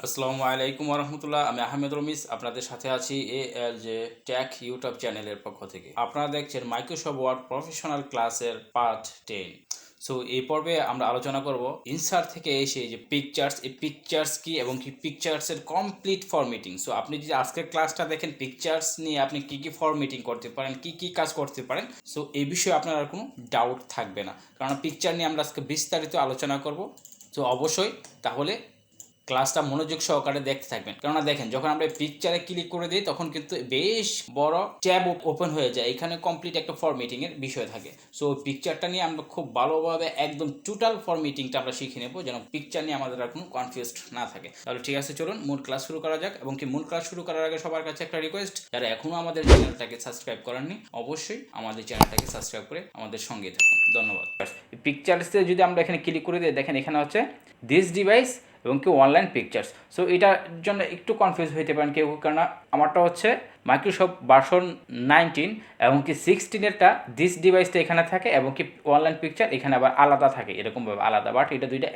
আসসালামু আলাইকুম ওরহমতুল্লাহ। আমি আহমেদ রমিজ আপনাদের সাথে আছি ALJ Tech ইউটিউব চ্যানেলের পক্ষ থেকে। আপনারা দেখছেন মাইক্রোসফট ওয়ার্ড প্রফেশনাল ক্লাসের পার্ট 10। সো এই পর্বে আমরা আলোচনা করব ইনসার্ট থেকে এসে যে পিকচার্স, এই পিকচার্স কি এবং কি পিকচার্সের কমপ্লিট ফরম্যাটিং। সো আপনি যদি আজকের ক্লাসটা দেখেন পিকচার্স নিয়ে আপনি কি কি ফরম্যাটিং করতে পারেন, কি কি কাজ করতে পারেন, সো এই বিষয়ে আপনার আর কোনো ডাউট থাকবে না, কারণ পিকচার নিয়ে আমরা আজকে বিস্তারিত আলোচনা করব। তো অবশ্যই তাহলে ক্লাসটা মনোযোগ সহকারে দেখতে থাকবেন, কেননা দেখেন যখন আমরা পিকচারে ক্লিক করে দিই তখন কিন্তু বেশ বড় ট্যাব ওপেন হয়ে যায়, এখানে কমপ্লিট একটা ফরম্যাটিং এর বিষয় থাকে। সো পিকচারটা নিয়ে আমরা খুব ভালোভাবে একদম টোটাল ফরম্যাটিংটা আমরা শিখে নেব, যেন পিকচার নিয়ে আমাদের আর কোনো কনফিউজড না থাকে। তাহলে ঠিক আছে, চলুন মূল ক্লাস শুরু করা যাক। এবং কি মূল ক্লাস শুরু করার আগে সবার কাছে একটা রিকোয়েস্ট, যারা এখনো আমাদের চ্যানেলটাকে সাবস্ক্রাইব করেননি অবশ্যই আমাদের চ্যানেলটাকে সাবস্ক্রাইব করে আমাদের সঙ্গে থাকুন। ধন্যবাদ। পিকচার্সে যদি আমরা এখানে ক্লিক করে দিই, দেখেন এখানে হচ্ছে দিস ডিভাইস এবং কি অনলাইন পিকচার্স। সো এটার জন্য একটু কনফিউজ হইতে পারেন কেউ, কারণ আমারটা হচ্ছে মাইক্রোসফট ভার্সন 19 এবং কি 16-এরটা দিস ডিভাইসটা এখানে থাকে এবং কি অনলাইন পিকচার এখানে আবার আলাদা থাকে, এরকমভাবে আলাদা, বাট এটা দুইটা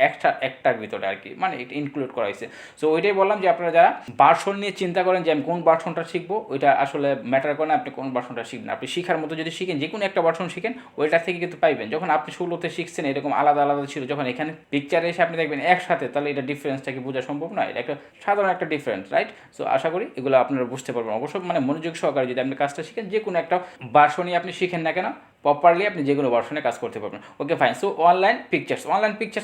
একটার ভিতরে আর কি, মানে এটা ইনক্লুড করা হয়েছে। সো ওইটাই বললাম যে আপনারা যারা ভার্সন নিয়ে চিন্তা করেন যে আমি কোন ভার্সনটা শিখবো, ওইটা আসলে ম্যাটার করে না আপনি কোন ভার্সনটা শিখবেন। আপনি শিখার মতো যদি শিখেন, যে কোনো একটা ভার্সন শিখেন, ওইটা থেকে কিন্তু পাইবেন। যখন আপনি শুরুতে শিখছেন এরকম আলাদা আলাদা ছিল, যখন এখানে পিকচারে এসে আপনি দেখবেন একসাথে, তাহলে এটা ডিফারেন্সটাকে বোঝা সম্ভব নয়, এটা একটা সাধারণ একটা ডিফারেন্স, রাইট? সো আশা করি এগুলো আপনারা বুঝতে পারবেন। অবশ্যই মানে মনোযোগ সহকারে যদি আপনি কাজটা শিখেন, যে কোনো একটা ভার্সনই আপনি শিখেন না কেন, প্রপারলি আপনি যে কোনো ভার্সনে কাজ করতে পারবেন। Okay fine. So online pictures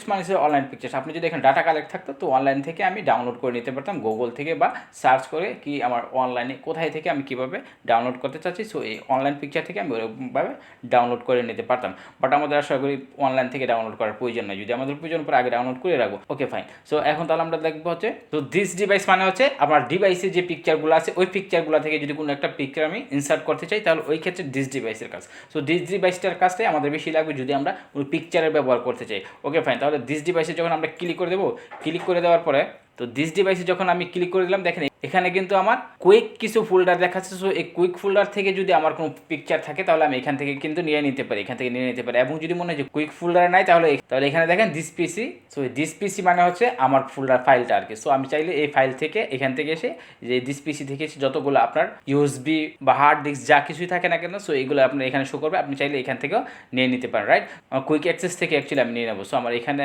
মানে অনলাইন পিকচার্স, আপনি যদি এখানে ডাটা কালেক্ট থাকতো তো অনলাইন থেকে আমি ডাউনলোড করে নিতে পারতাম গুগল থেকে, বা সার্চ করে কি আমার অনলাইনে কোথায় থেকে আমি কীভাবে ডাউনলোড করতে চাচ্ছি, সো এই অনলাইন পিকচার থেকে আমি ওরকমভাবে ডাউনলোড করে নিতে পারতাম। বাট আমাদের আশা করি অনলাইন থেকে ডাউনলোড করার প্রয়োজন নেই, যদি আমাদের প্রয়োজন পরে আগে ডাউনলোড করে রাখবো। Okay fine. সো এখন তাহলে আমরা দেখবো হচ্ছে, তো দিস ডিভাইস মানে হচ্ছে আমার ডিভাইসে যে পিকচারগুলো আছে ওই পিকচারগুলো থেকে যদি কোনো একটা পিকচার আমি ইনসার্ট করতে চাই, তাহলে ওই ক্ষেত্রে দিস ডিভাইসের কাজ। সো দিস ডিভাইসটার কাজটাই আমাদের বেশি লাগবে যদি আমরা ওই পিকচারের ব্যবহার করতে চাই। Okay fine. তাহলে দিস ডিভাইসে যখন আমরা ক্লিক করে দেবো, ক্লিক করে দেওয়ার পরে তো দিস ডিভাইসে যখন আমি ক্লিক করে দিলাম, দেখেন এখানে কিন্তু আমার কুইক কিছু ফোল্ডার দেখাচ্ছে। সো এই কুইক ফোল্ডার থেকে যদি আমার কোনো পিকচার থাকে তাহলে আমি এখান থেকে কিন্তু নিয়ে নিতে পারি, এখান থেকে নিয়ে নিতে পারি। এবং যদি মনে হয় যে কুইক ফোল্ডারে নাই, তাহলে এখানে দেখেন দিস পিসি। সো দিস পিসি মানে হচ্ছে আমার ফোল্ডার ফাইলটা আর কি। সো আমি চাইলে এই ফাইল থেকে এখান থেকে এসে যে দিস পিসি থেকে এসে যতগুলো আপনার ইউএসবি বা হার্ড ডিস্ক যা কিছুই থাকে না কেন, সো এইগুলো আপনার এখানে শো করবে, আপনি চাইলে এখান থেকেও নিয়ে নিতে পারেন, রাইট? কুইক অ্যাক্সেস থেকে অ্যাকচুয়ালি আমি নিয়ে নেবো। সো আমার এখানে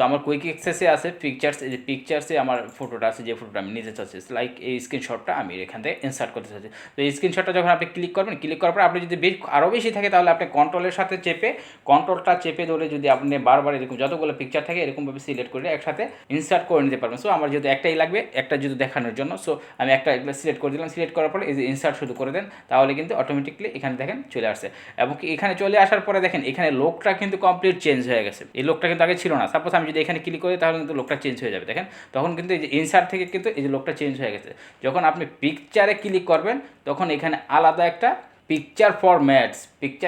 আমার কুইক অ্যাক্সেসে আছে পিকচার্স, এই যে পিকচার্সে আমার ফটোটা আছে, যে ফটোটা আমি নিতে চাচ্ছি, লাইক এই স্ক্রিনশটটা আমি এখান থেকে ইনসার্ট করতে চাচ্ছি। তো এই স্ক্রিনশটটা যখন আপনি ক্লিক করবেন, ক্লিক করার পর আপনি যদি আরও বেশি থাকে তাহলে আপনি কন্ট্রোলের সাথে কন্ট্রোলটা চেপে ধরে যদি আপনি বারবার এরকম যতগুলো পিকচার থাকে এরকমভাবে সিলেক্ট করে একসাথে ইনসার্ট করে নিতে পারবেন। সো আমার যেহেতু একটাই লাগবে, একটা যদি দেখানোর জন্য, সো আমি একটা এগুলো সিলেক্ট করে দিলাম। সিলেক্ট করার পরে এই যে ইনসার্ট শুরু করে দেন, তাহলে কিন্তু অটোমেটিকলি এখানে দেখেন চলে আসছে। এবং এখানে চলে আসার পরে দেখেন এখানে লোকটা কিন্তু কমপ্লিট চেঞ্জ হয়ে গেছে, এই লোকটা কিন্তু আগে ছিল না। সাপোজ আমি যদি এখানে ক্লিক করি তাহলে কিন্তু লোকটা চেঞ্জ হয়ে যাবে, দেখেন তখন কিন্তু এই যে ইনসার্ট থেকে কিন্তু এই যে লোকটা চেঞ্জ হয়ে গেছে। যখন আপনি পিকচারে ক্লিক করবেন তখন এখানে আলাদা একটা পিকচার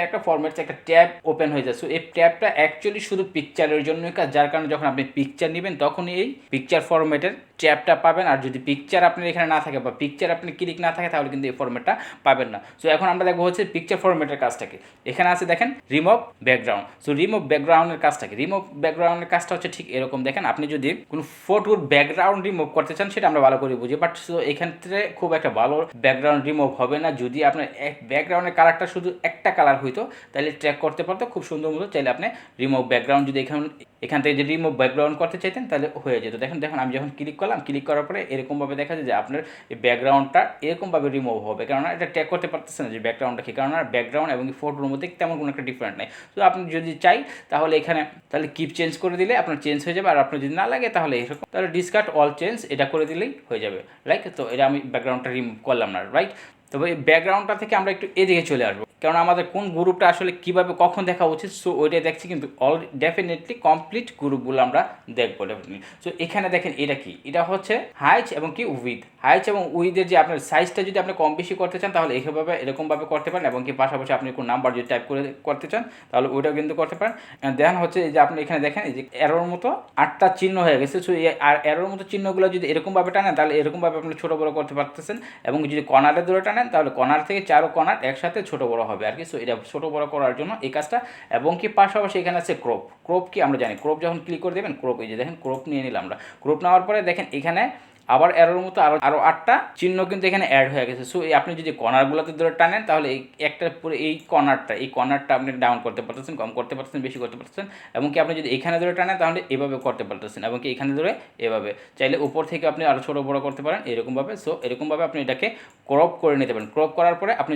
একটা ফরম্যাটস একটা ট্যাব ওপেন হয়ে যায়। সো এই ট্যাবটা অ্যাকচুয়ালি শুধু পিকচারের জন্যই কাজ, যার কারণে যখন আপনি পিকচার নেবেন তখনই এই পিকচার ফরম্যাটের ট্যাবটা পাবেন। আর যদি পিকচার আপনার এখানে না থাকে বা পিকচার আপনি ক্লিক না থাকে তাহলে কিন্তু এই ফরম্যাটটা পাবেন না। সো এখন আমরা দেখবো হচ্ছে পিকচার ফরম্যাটের কাজটাকে। এখানে আছে দেখেন রিমুভ ব্যাকগ্রাউন্ড। সো রিমুভ ব্যাকগ্রাউন্ডের কাজটাকে, রিমুভ ব্যাকগ্রাউন্ডের কাজটা হচ্ছে ঠিক এরকম। দেখেন আপনি যদি কোনো ফটোর ব্যাকগ্রাউন্ড রিমুভ করতে চান সেটা আমরা ভালো করে বুঝি, বাট সো এক্ষেত্রে খুব একটা ভালো ব্যাকগ্রাউন্ড রিমুভ হবে না। যদি আপনার ব্যাকগ্রাউন্ডের কালারটা শুধু একটা কালার হইতো তাহলে ট্র্যাক করতে পারতো খুব সুন্দর মতো। চাইলে আপনি রিমুভ ব্যাকগ্রাউন্ড যদি এখান থেকে যে রিমুভ ব্যাকগ্রাউন্ড করতে চাইতেন তাহলে হয়ে যেত। দেখেন আমি যখন ক্লিক করলাম, ক্লিক করার পরে এরকমভাবে দেখা যায় যে আপনার এই ব্যাকগ্রাউন্ডটা এরকমভাবে রিমুভ হবে, কেননা এটা ট্র্যাক করতে পারতেছে না যে ব্যাকগ্রাউন্ডটা কি, কারণ ব্যাকগ্রাউন্ড এবং ফটোর মধ্যে তেমন কোনো একটা ডিফারেন্ট নেই। তো আপনি যদি চাই তাহলে এখানে তাহলে কিপ চেঞ্জ করে দিলে আপনার চেঞ্জ হয়ে যাবে, আর আপনার যদি না লাগে তাহলে এরকম তাহলে ডিসকার্ড অল চেঞ্জ এটা করে দিলেই হয়ে যাবে, রাইট? তো এটা আমি ব্যাকগ্রাউন্ডটা রিমুভ করলাম না, রাইট? তবে এই ব্যাকগ্রাউন্ডটা থেকে আমরা একটু এদিকে চলে আসবো, কারণ আমাদের কোন গ্রুপটা আসলে কীভাবে কখন দেখা উচিত, সো ওইটাই দেখছি। কিন্তু ডেফিনেটলি কমপ্লিট গ্রুপগুলো আমরা দেখবো ডেফিনেটলি। সো এখানে দেখেন এটা কি, এটা হচ্ছে হাইট এবং কি উইথ। হাইট এবং উইথের যে আপনার সাইজটা যদি আপনি কম বেশি করতে চান তাহলে এরকমভাবে করতে পারেন, এবং কি পাশাপাশি আপনি কোনো নাম্বার যদি টাইপ করে করতে চান তাহলে ওইটাও কিন্তু করতে পারেন। দেন হচ্ছে এই যে আপনি এখানে দেখেন এই যে এরোর মতো 8টা চিহ্ন হয়ে গেছে। সো আর এরোর মতো চিহ্নগুলো যদি এরকমভাবে টানেন তাহলে এরকমভাবে আপনি ছোটো বড়ো করতে পারতেছেন, এবং যদি কর্নারে ধরে টানেন তাহলে কর্নার থেকে 4 কর্নার একসাথে ছোটো বড়ো হবে আর কি। সো এটা ছোটো বড়ো করার জন্য এই কাজটা। এবং কি পাশাপাশি এখানে আছে ক্রপ কি আমরা জানি, ক্রপ যখন ক্লিক করে দেবেন ক্রপ, এই যে দেখেন ক্রপ নিয়ে নিলাম আমরা। ক্রপ নেওয়ার পরে দেখেন এখানে আবার অ্যারোর মতো আরও 8টা চিহ্ন কিন্তু এখানে অ্যাড হয়ে গেছে। সো আপনি যদি কর্নারগুলোতে ধরে টানেন তাহলে এই একটা পুরো এই কর্নারটা আপনি ডাউন করতে পারতেছেন, কম করতে পারতেছেন, বেশি করতে পারতেছেন। এবং কি আপনি যদি এখানে ধরে টানেন তাহলে এভাবে করতে পারতেছেন, এবং কি এখানে ধরে এভাবে, চাইলে উপর থেকে আপনি আরও ছোটো বড়ো করতে পারেন এরকমভাবে। সো এরকমভাবে আপনি এটাকে ক্রপ করে নিতে পারেন। ক্রপ করার পরে আপনি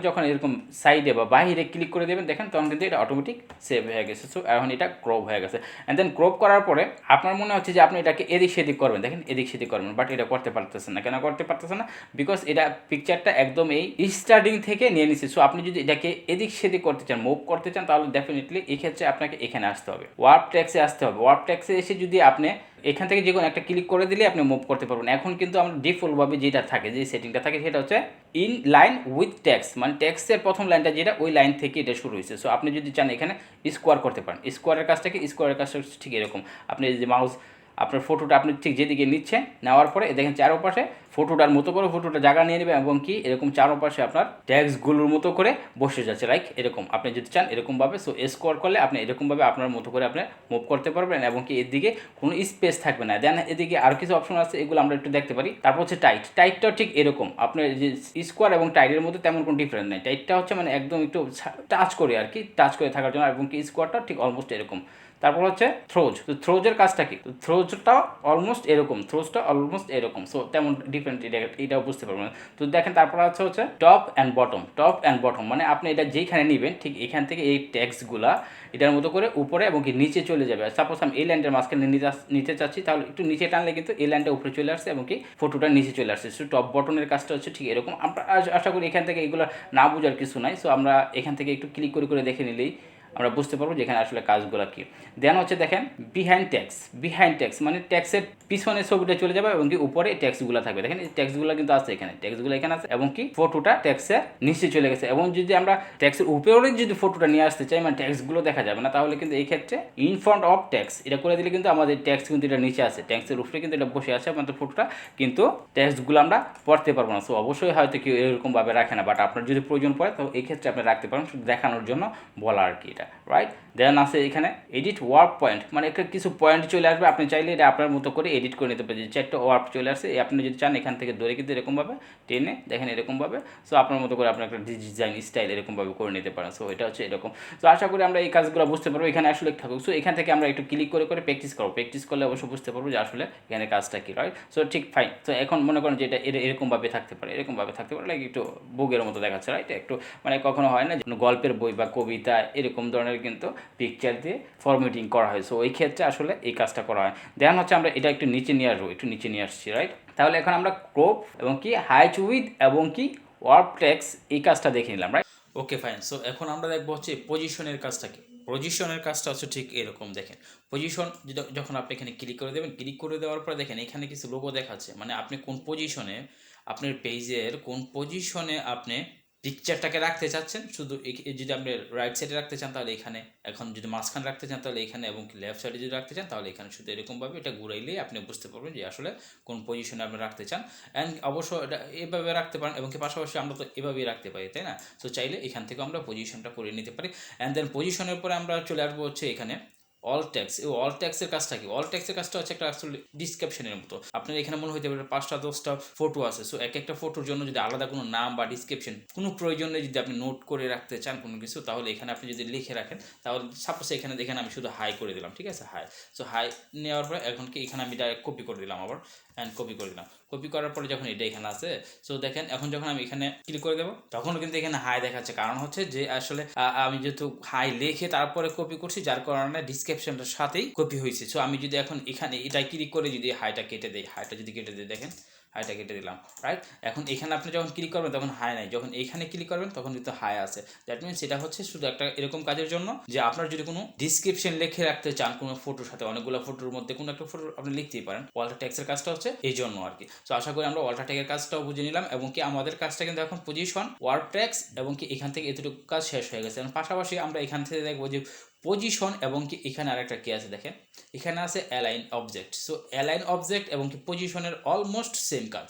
যখন এরকম সাইডে বা বাইরে ক্লিক করে দেবেন, দেখেন তখন কিন্তু এটা অটোমেটিক সেভ হয়ে গেছে। সো এখন এটা ক্রপ হয়ে গেছে। অ্যান্ড দেন ক্রপ করার পরে আপনার মনে হচ্ছে যে আপনি এটাকে এদিক সেদিক করবেন, দেখেন এদিক সেদিক করবেন, বাট এটা করতে পারতেছেন না। কেন করতে পারতেছেন না? বিকজ এটা পিকচারটা একদম এই স্টার্টিং থেকে নিয়ে নিচ্ছে। সো আপনি যদি এটাকে এদিক সেদিক করতে চান, মুভ করতে চান, তাহলে ডেফিনেটলি এই ক্ষেত্রে আপনাকে এখানে আসতে হবে, ওয়ার্প টেক্সে আসতে হবে। ওয়ার্প টেক্সে এসে যদি আপনি এখান থেকে যে কোনো একটা ক্লিক করে দিলে আপনি মুভ করতে পারবেন। এখন কিন্তু আমরা ডিফল্টভাবে যেটা থাকে, যে সেটিংটা থাকে, সেটা হচ্ছে ইন লাইন উইথ টেক্সট, মানে টেক্সটের প্রথম লাইনটা যেটা, ওই লাইন থেকে এটা শুরু হয়েছে। সো আপনি যদি চান এখানে স্কোয়ার করতে পারেন। স্কোয়ারের কাজটা ঠিক এরকম, আপনি যে মাউস আপনার ফটোটা আপনি ঠিক যেদিকে নিচ্ছেন, নেওয়ার পরে দেখেন চারোপাশে ফটোটার মতো করে ফটোটা জায়গা নিয়ে নেবে, এবং কি এরকম চারোপাশে আপনার ট্যাক্সগুলোর মতো করে বসে যাচ্ছে, লাইক এরকম। আপনি যদি চান এরকমভাবে, সো স্কোয়ার করলে আপনি এরকমভাবে আপনার মতো করে আপনি মুভ করতে পারবেন, এবং কি এদিকে কোনো স্পেস থাকবে না। দেন এদিকে আরও কিছু অপশন আছে, এগুলো আমরা একটু দেখতে পারি। তারপর হচ্ছে টাইটটাও ঠিক এরকম, আপনার যে স্কোয়ার এবং টাইটের মধ্যে তেমন কোনো ডিফারেন্স নেই। টাইটটা হচ্ছে মানে একদম একটু টাচ করে আর কি, টাচ করে থাকার জন্য, এবং কি স্কোয়ারটা ঠিক অলমোস্ট এরকম। তারপর হচ্ছে থ্রোজ। তো থ্রোজের কাজটা কি? তো থ্রোজটা অলমোস্ট এরকম। সো তেমন ডিফারেন্ট এটাও বুঝতে পারবেন। তো দেখেন তারপর হচ্ছে টপ অ্যান্ড বটম, মানে আপনি এটা যেইখানে নেবেন ঠিক এখান থেকে এই ট্যাক্সগুলা এটার মতো করে উপরে এবং কি নিচে চলে যাবে। সাপোজ আমি এই লাইনটার মাঝখানে নিতে চাচ্ছি, তাহলে একটু নিচে টানলে কিন্তু এই লাইনটা উপরে চলে আসছে এবং কি ফটোটা নিচে চলে আসছে। সো টপ বটনের কাজটা হচ্ছে ঠিক এরকম। আমরা আশা করি এখান থেকে এগুলো না বোঝার কিছু নাই। সো আমরা এখান থেকে একটু ক্লিক করে দেখে নিলেই আমরা বুঝতে পারবো যে এখানে আসলে কাজগুলো কী। দেন হচ্ছে দেখেন বিহাইন্ড ট্যাক্স, মানে ট্যাক্সের পিছনে ছবিটা চলে যাবে এবং কি উপরে ট্যাক্সগুলো থাকবে। দেখেন এই ট্যাক্সগুলো কিন্তু আছে এখানে, ট্যাক্সগুলো এখানে আছে, এবং কি ফটোটা ট্যাক্সের নিচে চলে গেছে। এবং যদি আমরা ট্যাক্সের উপরে যদি ফটোটা নিয়ে আসতে চাই, মানে ট্যাক্সগুলো দেখা যাবে না, তাহলে কিন্তু এই ক্ষেত্রে ইন ফ্রন্ট অফ ট্যাক্স এটা করে দিলে কিন্তু আমাদের ট্যাক্স কিন্তু এটা নিচে আছে, ট্যাক্সের উপরে কিন্তু এটা বসে আছে আমাদের ফটোটা, কিন্তু ট্যাক্সগুলো আমরা পড়তে পারবো না। সো অবশ্যই হয়তো কেউ এরকমভাবে রাখে না, বাট আপনার যদি প্রয়োজন পড়ে তো এই ক্ষেত্রে আপনি রাখতে পারেন, শুধু দেখানোর জন্য বলা আর কি এটা, রাইট। দেন আছে এখানে এডিট ওয়ার্ক পয়েন্ট, মানে একটা কিছু পয়েন্ট চলে আসবে, আপনি চাইলে এটা আপনার মতো করে এডিট করে নিতে পারেন। যে একটা ওয়ার্ক চলে আসছে, আপনি যদি চান এখান থেকে ধরে কিন্তু এরকমভাবে টেনে দেখেন এরকমভাবে, সো আপনার মতো করে আপনার একটা ডিজাইন স্টাইল এরকমভাবে করে নিতে পারেন। সো এটা হচ্ছে এরকম। সো আশা করি আমরা এই কাজগুলো বুঝতে পারবো, এখানে আসলে থাকুক। সো এখান থেকে আমরা একটু ক্লিক করে প্র্যাকটিস করলে অবশ্যই বুঝতে পারবো যে আসলে এখানে কাজটা কী, রাইট। সো ঠিক ফাইন। তো এখন মনে করেন যে এটা এরকমভাবে থাকতে পারে, লাইক একটু বুকের মতো দেখাচ্ছে, রাইট। একটু মানে কখনো হয় না যে গল্পের বই বা কবিতা এরকম ধরনের কিন্তু পিকচার দিয়ে ফরম্যাটিং করা হয়। সো ওই ক্ষেত্রে আসলে এই কাজটা করা হয়। দেন হচ্ছে আমরা এটা একটু নিচে নিয়ে আসছি, রাইট। তাহলে এখন আমরা ক্রপ এবং কি হাইট উইথ এবং কি ওয়ার্প টেক্সট এই কাজটা দেখে নিলাম, রাইট। Okay fine. সো এখন আমরা দেখবো হচ্ছে পজিশনের কাজটা কি। পজিশনের কাজটা হচ্ছে ঠিক এরকম, দেখেন পজিশন যখন আপনি এখানে ক্লিক করে দেবেন, ক্লিক করে দেওয়ার পরে দেখেন এখানে কিছু লোগো দেখাচ্ছে, মানে আপনি কোন পজিশনে, আপনার পেজের কোন পজিশনে আপনি পিকচারটাকে রাখতে চাচ্ছেন। শুধু যদি আপনি রাইট সাইডে রাখতে চান তাহলে এখানে, এখন যদি মাঝখানে রাখতে চান তাহলে এখানে, এবং লেফট সাইডে যদি রাখতে চান তাহলে এখানে। শুধু এরকমভাবে এটা ঘুরাইলেই আপনি বুঝতে পারবেন যে আসলে কোন পজিশনে আপনি রাখতে চান। অ্যান্ড অবশ্য এটা এভাবে রাখতে পারেন, এবং কি পাশাপাশি আমরা তো এভাবেই রাখতে পারি, তাই না। সো চাইলে এখান থেকে আমরা পজিশনটা করে নিতে পারি। অ্যান্ড দেন পজিশনের পরে আমরা চলে আসবো হচ্ছে এখানে অল ট্যাক্স। এই অল ট্যাক্সের কাজটা কি? অল ট্যাক্সের কাজটা হচ্ছে একটা আসলে ডিসক্রিপশনের মতো। আপনার এখানে মনে হতে পারে 5টা 10টা ফটো আছে। সো এক একটা ফটোর জন্য যদি আলাদা কোনো নাম বা ডিসক্রিপশন কোনো প্রয়োজনে যদি আপনি নোট করে রাখতে চান কোনো কিছু, তাহলে এখানে আপনি যদি লিখে রাখেন, তাহলে সাপোজ এখানে দেখেন আমি শুধু হাই করে দিলাম, ঠিক আছে, হাই। সো হাই নেওয়ার পরে এখন কি এখানে আমি ডাইরেক্ট কপি করে দিলাম আবার, অ্যান্ড কপি করার পরে যখন এটা এখানে আছে, সো দেখেন এখন যখন আমি এখানে ক্লিক করে দেবো তখন কিন্তু এখানে হাই দেখাচ্ছে। কারণ হচ্ছে যে আসলে আমি যেহেতু হাই লিখে তারপরে কপি করছি, যার কারণে ডিসক্রিপশনটার সাথেই কপি হয়েছে। সো আমি যদি এখন এখানে এটা ক্লিক করে যদি হাইটা কেটে দিই, দেখেন হাইটা কেটে দিলাম, রাইট। এখন এখানে আপনি যখন ক্লিক করবেন তখন হাই নাই, যখন এইখানে ক্লিক করবেন তখন কিন্তু হাই আছে। দ্যাট মিনস এটা হচ্ছে শুধু একটা এরকম কাজের জন্য যে আপনার যদি কোনো ডিসক্রিপশন লিখে রাখতে চান কোনো ফটোর সাথে, অনেকগুলো ফটোর মধ্যে কোনো একটা ফটো আপনি লিখতেই পারেন। ওয়ালটা টেক্সের কাজটা হচ্ছে এই জন্য আর কি। সো আশা করি আমরা ওয়ালটা টেক্সের কাজটাও বুঝে নিলাম, এবং কি আমাদের কাজটা কিন্তু এখন পজিশন, ওয়ার্ক টেক্স, এবং কি এখান থেকে এতটুকু কাজ শেষ হয়ে গেছে। পাশাপাশি আমরা এখান থেকে দেখবো যে পজিশন, এবং কি এখানে আরেকটা কি আছে দেখেন, এখানে আছে align object. So align object এবং কি পজিশনের অলমোস্ট সেম কাজ।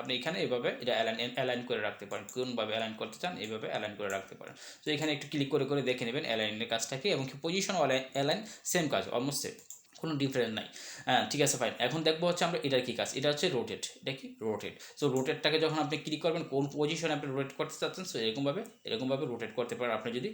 আপনি এখানে এইভাবে এটা অ্যালাইন করে রাখতে পারেন, কোনভাবে অ্যালাইন করতে চান এইভাবে অ্যালাইন করে রাখতে পারেন। তো এখানে একটু ক্লিক করে দেখে নেবেন অ্যালাইনের কাজটা কি, এবং কি পজিশন অ্যালাইন সেম কাজ, অলমোস্ট সেম। কোনো ডিফারেন্স নাই। হ্যাঁ, ঠিক আছে, ফাইন। এখন দেখবো হচ্ছে আমরা এটার কি কাজ, এটা হচ্ছে রোটেট। এটা কি রোটেট। সো রোটেটটাকে যখন আপনি ক্লিক করবেন কোন পজিশনে আপনি রোটেট করতে চাচ্ছেন, সো এরকমভাবে রোটেট করতে পারেন আপনি যদি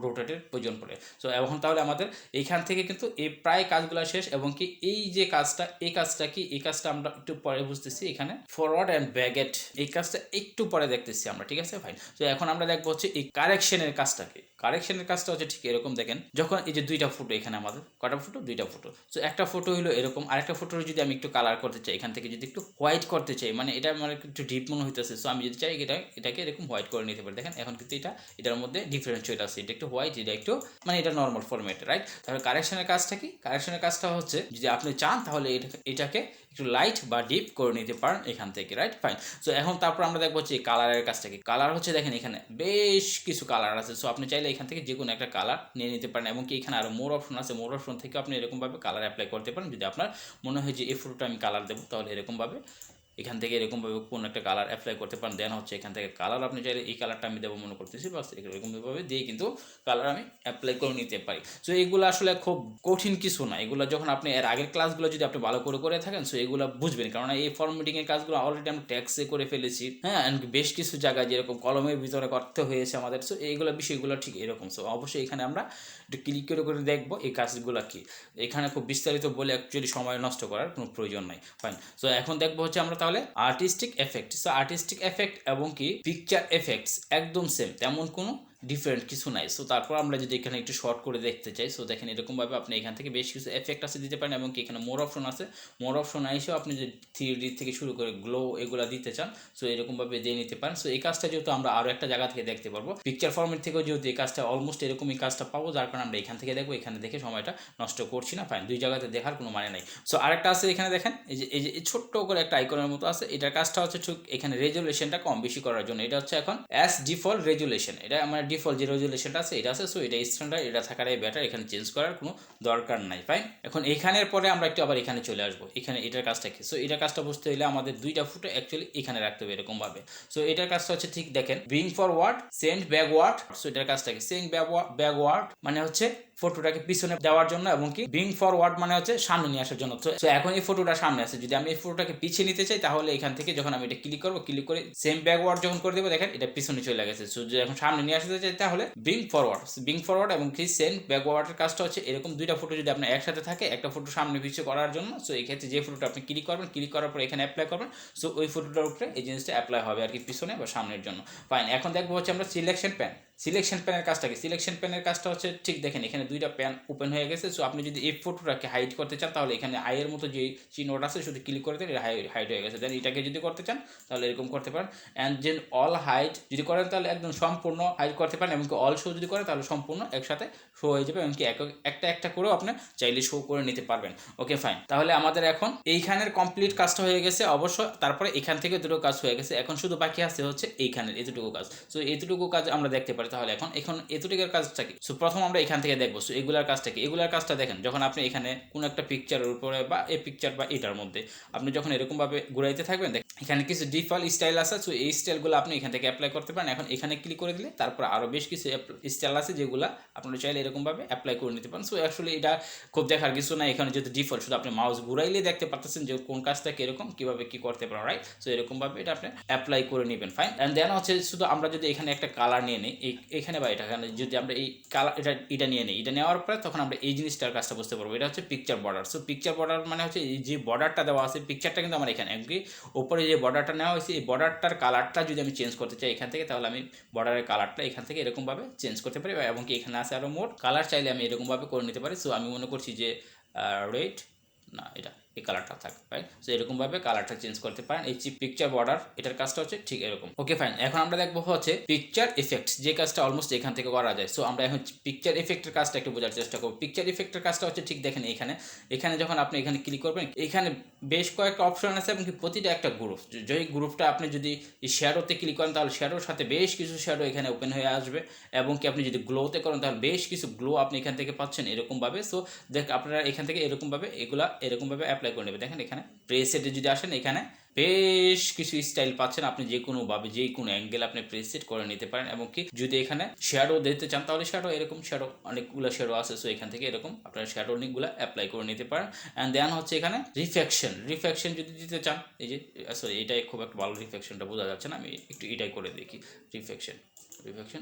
রোটেটের প্রয়োজন পড়ে। সো এখন তাহলে আমাদের এইখান থেকে কিন্তু এই প্রায় কাজগুলো শেষ, এবং কি এই যে কাজটা, এই কাজটা কি, এই কাজটা আমরা একটু পরে বুঝতেছি। এখানে ফরওয়ার্ড অ্যান্ড ব্যাগেট এই কাজটা একটু পরে দেখতেছি আমরা, ঠিক আছে ফাইন। তো এখন আমরা দেখবো হচ্ছে এই কারেকশনের কাজটাকে। কারেকশনের কাজটা হচ্ছে ঠিক এরকম, দেখেন যখন এই যে দুইটা ফটো, এখানে আমাদের কটা ফটো, দুইটা ফটো। সো একটা ফটো হলো এরকম, আরেকটা ফটো যদি আমি একটু কালার করতে চাই, এখান থেকে যদি একটু হোয়াইট করতে চাই, মানে এটা আমার একটু ডিপ মনে হইতেছে। সো আমি যদি চাই এটাকে এরকম হোয়াইট করে নিতে পারি। দেখেন এখন কিন্তু এটার মধ্যে ডিফারেন্স চলে আসছে, এটা একটু হোয়াইট, এটা একটু মানে এটা নর্মাল ফরম্যাট, রাইট। তাহলে কারেকশনের কাজটা কি, কারেকশনের কাজটা হচ্ছে যদি আপনি চান তাহলে এটাকে একটু লাইট বা ডিপ করে নিতে পারেন এখান থেকে, রাইট ফাইন। সো এখন তারপর আমরা দেখবো হচ্ছে কালারের কাজটা কি। কালার হচ্ছে দেখেন এখানে বেশ কিছু কালার আছে। সো আপনি চাইলে এখান থেকে যে কোনো একটা কালার নিয়ে নিতে পারেন, এবং কি এখানে আরও মোর অপশন আছে, মোর অপশন থেকে আপনি এরকমভাবে কালার অ্যাপ্লাই করতে পারেন। যদি আপনার মনে হয় যে এই ফটোটা আমি কালার দেবো, তাহলে এরকমভাবে এখান থেকে এরকমভাবে কোনো একটা কালার অ্যাপ্লাই করতে পারেন। দেন হচ্ছে এখান থেকে কালার আপনি চাইলে এই কালারটা আমি দেবো মনে করতেছি, বাস এরকমভাবে দিয়ে কিন্তু কালার আমি অ্যাপ্লাই করে নিতে পারি। সো এগুলো আসলে খুব কঠিন কিছু না। এগুলো যখন আপনি এর আগের ক্লাসগুলো যদি আপনি ভালো করে থাকেন, সো এগুলো বুঝবেন, কারণ এই ফরম্যাটিংয়ের কাজগুলো অলরেডি আমি ট্যাক্সে করে ফেলেছি, হ্যাঁ। বেশ কিছু জায়গায় যেরকম কলমের ভিতরে করতে হয়েছে আমাদের। সো এইগুলো বিষয়গুলো ঠিক এরকম। সো অবশ্যই এখানে আমরা একটু ক্লিক করে দেখবো এই কাজগুলো কি। এখানে খুব বিস্তারিত বলে অ্যাকচুয়ালি সময় নষ্ট করার কোনো প্রয়োজন নাই, ফাইন। সো এখন দেখবো হচ্ছে আমরা তাহলে artistic effect. So artistic effect এবং কি পিকচার এফেক্টস একদম সেম, তেমন কোনো ডিফারেন্ট কিছু নাই। সো তারপর আমরা যদি এখানে একটু শর্ট করে দেখতে চাই, সো দেখেন এরকমভাবে আপনি এখান থেকে বেশ কিছু এফেক্ট আছে দিতে পারেন, এবং কি এখানে মোর অপশন আছে। মোর অপশন এসেও আপনি যদি 3D থেকে শুরু করে গ্লো এগুলো দিতে চান, সো এরকমভাবে দিয়ে নিতে পারেন। সো এই কাজটা যেহেতু আমরা আরও একটা জায়গা থেকে দেখতে পারবো, পিকচার ফরম্যাট থেকেও যেহেতু এই কাজটা অলমোস্ট এরকমই কাজটা পাবো, যার কারণে আমরা এখান থেকে দেখবো, এখানে দেখে সময়টা নষ্ট করছি না, ফাইন। দুই জায়গাতে দেখার কোনো মানে নাই। সো আরেকটা আছে এখানে দেখেন, এই যে ছোট্ট করে একটা আইকনের মতো আছে, এটার কাজটা হচ্ছে ঠিক এখানে রেজুলেশনটা কম বেশি করার জন্য। এটা হচ্ছে এখন অ্যাজ ডিফল্ট রেজুলেশন, এটা আমার ডিফল্ট যে রেজুলেশনটা আছে এটা আছে। সো এটা স্ট্যান্ডার্ড, এটা থাকাটাই বেটার, এখানে চেঞ্জ করার কোনো দরকার নাই, ফাইন। এখন এখানের পরে আমরা একটু আবার এখানে চলে আসবো, এখানে এটার কাজটা কি। সো এটার কাজটা বুঝতে হলে আমাদের দুইটা ফুটো অ্যাকচুয়ালি এখানে রাখতে হবে এরকমভাবে। সো এটার কাজটা হচ্ছে ঠিক দেখেন, bring forward, send backward. So এটার কাজটা কি, সেন্ড ব্যাকওয়ার্ড মানে হচ্ছে ফটোটাকে পিছনে দেওয়ার জন্য, এবং কি ব্রিং ফরওয়ার্ড মানে হচ্ছে সামনে নিয়ে আসার জন্য। তো এখন এই ফটোটা সামনে আছে, যদি আমি এই ফটোটাকে পিছিয়ে নিতে চাই, তাহলে এখান থেকে যখন আমি এটা ক্লিক করবো, ক্লিক করে সেম ব্যাকওয়ার্ড যখন করে দেবো, দেখেন এটা পিছনে চলে গেছে। সো যদি এখন সামনে নিয়ে আসতে চাই, তাহলে ব্রিং ফরওয়ার্ড এবং কি সেন্ড ব্যাকওয়ার্ডের কাজটা হচ্ছে এরকম। দুইটা ফটো যদি আপনার একসাথে থাকে, একটা ফটো সামনে পিছিয়ে করার জন্য, সো এই ক্ষেত্রে যে ফটোটা আপনি ক্লিক করবেন, ক্লিক করার পর এখানে অ্যাপ্লাই করবেন, সো ওই ফটোটার উপরে এই জিনিসটা অ্যাপ্লাই হবে আর কি, পিছনে বা সামনের জন্য, ফাইন। এখন দেখবো হচ্ছে আমরা সিলেকশন প্যান। সিলেকশন প্যানের কাজটা কি, সিলেকশন প্যানের কাজটা হচ্ছে ঠিক দেখেন এখানে দুইটা প্যান ওপেন হয়ে গেছে। সো আপনি যদি এই ফটোটাকে হাইড করতে চান, তাহলে এখানে আইয়ের মতো যে চিহ্নটা আছে শুধু ক্লিক করে দেন, এটা হাইড হয়ে গেছে। দেন এটাকে যদি করতে চান তাহলে এরকম করতে পারেন, অ্যান্ড দেন অল হাইড যদি করেন তাহলে একদম সম্পূর্ণ হাইড করতে পারেন, এমনকি অল শো যদি করেন তাহলে সম্পূর্ণ একসাথে শো হয়ে যাবে, এমনকি একটা করেও আপনি চাইলে শো করে নিতে পারবেন। ওকে ফাইন, তাহলে আমাদের এখন এইখানের কমপ্লিট কাজটা হয়ে গেছে অবশ্য। তারপরে এখান থেকে দুটো কাজ হয়ে গেছে, এখন শুধু বাকি আছে হচ্ছে এইখানের এতটুকু কাজ। সো এতটুকু কাজ আমরা দেখতে পারি। তাহলে এখন এতটুকুর কাজটা কি, সো প্রথম আমরা এখান থেকে দেখবো। সো এগুলার কাজটা কি, এগুলার কাজটা দেখেন যখন আপনি এখানে কোনো একটা পিকচারের উপরে বা এই পিকচার বা এটার মধ্যে আপনি যখন এরকমভাবে ঘুরাইতে থাকবেন, দেখেন এখানে কিছু ডিফল্ট স্টাইল আছে। সো এই স্টাইলগুলো আপনি এখান থেকে অ্যাপ্লাই করতে পারেন। এখন এখানে ক্লিক করে দিলে তারপর আরও বেশ কিছু স্টাইল আছে যেগুলো আপনারা চাইলে এরকমভাবে অ্যাপ্লাই করে নিতে পারেন। সো অ্যাকচুয়ালি এটা খুব দেখার কিছু না, এখানে যদি ডিফল্ট শুধু আপনি মাউস ঘুরাইলে দেখতে পারতেছেন যে কোন কাজটা কীরকম কীভাবে কী করতে পারেন, রাইট। সো এরকমভাবে এটা আপনি অ্যাপ্লাই করে নেবেন, ফাইন। অ্যান্ড দেন হচ্ছে শুধু আমরা যদি এখানে একটা কালার নিয়ে নিই, এখানে বা এখানে যদি আমরা এই কালার এটা নিয়ে নিই, এটা নেওয়ার পরে তখন আমরা এই জিনিসটার কাজটা বুঝতে পারবো। এটা হচ্ছে picture border. So picture border মানে হচ্ছে এই যে বর্ডারটা দেওয়া আছে, পিকচারটা কিন্তু আমার এখানে এমনকি উপরে যে বর্ডারটা নেওয়া হয়েছে, এই বর্ডারটার কালারটা যদি আমি চেঞ্জ করতে চাই এখান থেকে, তাহলে আমি বর্ডারের কালারটা এখান থেকে এরকমভাবে চেঞ্জ করতে পারি, এবং কি এখানে আছে আরও মোড কালার, চাইলে আমি এরকমভাবে করে নিতে পারি। সো আমি মনে করছি যে রেড না, এটা এই কালারটা থাকে, রাইট। সো এরকমভাবে কালারটা চেঞ্জ করতে পারেন। এই পিকচার বর্ডার এটার কাজটা হচ্ছে ঠিক এরকম। ওকে ফাইন, এখন আমরা দেখবো হচ্ছে পিকচার ইফেক্টস, যে কাজটা অলমোস্ট এখান থেকে করা যায়। সো আমরা এখন পিকচার ইফেক্টের কাজটা একটু বোঝার চেষ্টা করবো। পিকচার ইফেক্টের কাজটা হচ্ছে ঠিক দেখেন এখানে যখন আপনি এখানে ক্লিক করবেন, এখানে বেশ কয়েকটা অপশন আছে, এবং কি প্রতিটা একটা গ্রুপ। যেই গ্রুপটা আপনি যদি শ্যাডোতে ক্লিক করেন, তাহলে শ্যাডোর সাথে বেশ কিছু শ্যাডো এখানে ওপেন হয়ে আসবে, এবং কি আপনি যদি গ্লোতে করেন তাহলে বেশ কিছু গ্লো আপনি এখান থেকে পাচ্ছেন এরকমভাবে। সো দেখ আপনারা এখান থেকে এরকমভাবে এগুলা এরকমভাবে অ্যাপ্লাই করে নেবে। দেখেন এখানে প্রেসেটে যদি আসেন, এখানে বেশ কিছু স্টাইল পাচ্ছেন, আপনি যে কোনোভাবে যে কোনো অ্যাঙ্গেল আপনি প্রিসেট করে নিতে পারেন। এবং কি যদি এখানে শ্যাডো দিতে চান তাহলে শ্যাডো, এরকম শ্যাডো অনেকগুলো শ্যাডো আছে, সো এখান থেকে এরকম আপনারা শ্যাডো অনেকগুলো অ্যাপ্লাই করে নিতে পারেন। অ্যান্ড দেন হচ্ছে এখানে রিফ্লেকশন যদি দিতে চান, এই যে সরি এটাই খুব একটা ভালো রিফ্লেকশনটা বোঝা যাচ্ছে না, আমি একটু এটাই করে দেখি। রিফ্লেকশন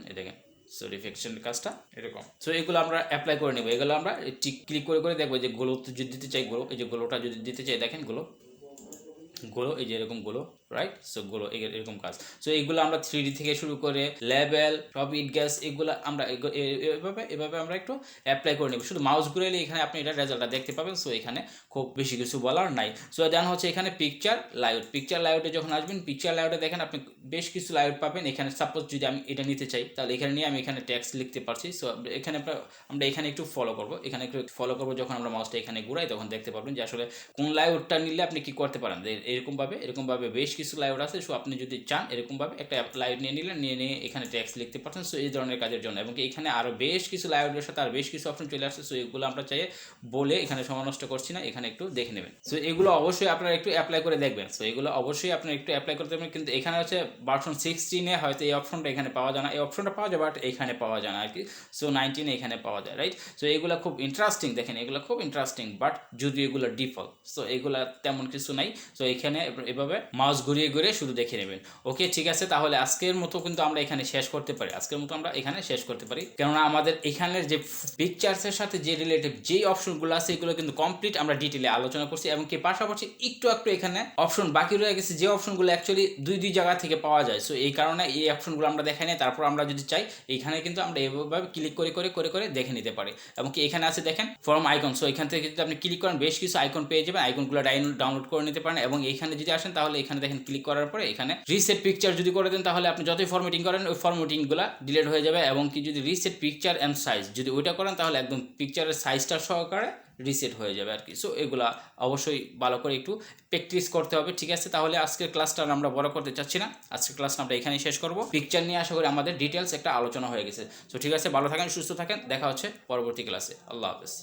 এই দেখেন, সো রিফ্লেকশনের কাজটা এরকম। সো এগুলো আমরা অ্যাপ্লাই করে নেব, এগুলো আমরা ক্লিক করে করে দেখবো যে গ্লো যদি দিতে চাই, গ্লো এই যে গ্লোটা যদি দিতে চাই, দেখেন গ্লো এই যে এরকম গুলো, রাইট? সো গুলো এরকম কাজ। সো এইগুলো আমরা 3D থেকে শুরু করে লেভেল সব ইট গ্যাস এগুলো আমরা এভাবে আমরা একটু অ্যাপ্লাই করে নেব। শুধু মাউস ঘুরাইলে এখানে আপনি এটা রেজাল্টটা দেখতে পাবেন। সো এখানে খুব বেশি কিছু বলার নাই। সো দেন হচ্ছে এখানে পিকচার লাইটে যখন আসবেন, পিকচার লাইটে দেখেন আপনি বেশ কিছু লাইট পাবেন। এখানে সাপোজ যদি আমি এটা নিতে চাই তাহলে এখানে নিয়ে আমি এখানে টেক্সট লিখতে পারছি। সো এখানে আমরা এখানে একটু ফলো করব, যখন আমরা মাউসটা এখানে ঘুরাই তখন দেখতে পাবেন যে আসলে কোন লাইটটা নিলে আপনি কি করতে পারেন। এরকমভাবে বেশ কিছু লাইট আছে। সো আপনি যদি চান এরকমভাবে একটা লাইট নিয়ে নিয়ে এখানে টেক্সট লিখতে পারছেন। সো এই ধরনের কাজের জন্য, এবং এখানে আরও বেশ কিছু লাইটের সাথে আর বেশ কিছু অপশন চলে আসছে। সো এগুলো আমরা চাই বলে এখানে সময় নষ্ট করছি না, এখানে একটু দেখে নেবেন। সো এগুলো অবশ্যই আপনারা একটু অ্যাপ্লাই করে দেখবেন। সো এগুলো অবশ্যই আপনারা একটু অ্যাপ্লাই করতে দেবেন। কিন্তু এখানে হচ্ছে ভার্সন 16-এ হয়তো এই অপশনটা এখানে পাওয়া যায় না, এই অপশনটা পাওয়া যায় বাট এখানে পাওয়া যায় না আর কি। সো 19-এ এখানে পাওয়া যায়, রাইট? সো এগুলো খুব ইন্টারেস্টিং, দেখেন এগুলো খুব ইন্টারেস্টিং, বাট যদি এগুলো ডিফল্ট, সো এগুলা তেমন কিছু নাই। সো এখানে এভাবে মাউস ঘুরিয়ে শুধু দেখে নেবেন। ওকে, ঠিক আছে, তাহলে আজকের মতো কিন্তু আমরা এখানে শেষ করতে পারি। কেননা আমাদের এখানের যে পিকচার্সের সাথে যে রিলেটেড যেই অপশনগুলো আছে এগুলো কিন্তু কমপ্লিট আমরা ডিটেলে আলোচনা করছি, এবং কি পাশাপাশি একটু এখানে অপশন বাকি রয়ে গেছে যে অপশনগুলো অ্যাকচুয়ালি দুই জায়গা থেকে পাওয়া যায়। সো এই কারণে এই অপশনগুলো আমরা দেখাই নাই। তারপর আমরা যদি চাই এইখানে কিন্তু আমরা এভাবে ক্লিক করে দেখে নিতে পারি। এবং কি এখানে আছে দেখেন ফর্ম আইকন। সো এখান থেকে যদি আপনি ক্লিক করেন বেশ কিছু আইকন পেয়ে যাবেন, আইকনগুলো ডাউনলোড করে নিতে পারেন। এবং এইখানে যদি আসেন তাহলে এখানে দেখেন ক্লিক করার পরে এখানে রিসেট পিকচার যদি করে দেন তাহলে আপনি যতই ফরম্যাটিং করেন ওই ফরম্যাটিংগুলো ডিলিট হয়ে যাবে। এবং কি যদি রিসেট পিকচার অ্যান্ড সাইজ যদি ওইটা করেন তাহলে একদম পিকচারের সাইজটা সহকারে রিসেট হয়ে যাবে আর কি। সো এগুলা অবশ্যই ভালো করে একটু প্র্যাকটিস করতে হবে, ঠিক আছে? তাহলে আজকের ক্লাসটা আমরা বড় করতে চাচ্ছি না, আজকের ক্লাসটা আমরা এখানেই শেষ করব। পিকচার নিয়ে আশা করি আমাদের ডিটেলস একটা আলোচনা হয়ে গেছে। সো ঠিক আছে, ভালো থাকেন, সুস্থ থাকেন, দেখা হচ্ছে পরবর্তী ক্লাসে। আল্লাহ হাফেজ।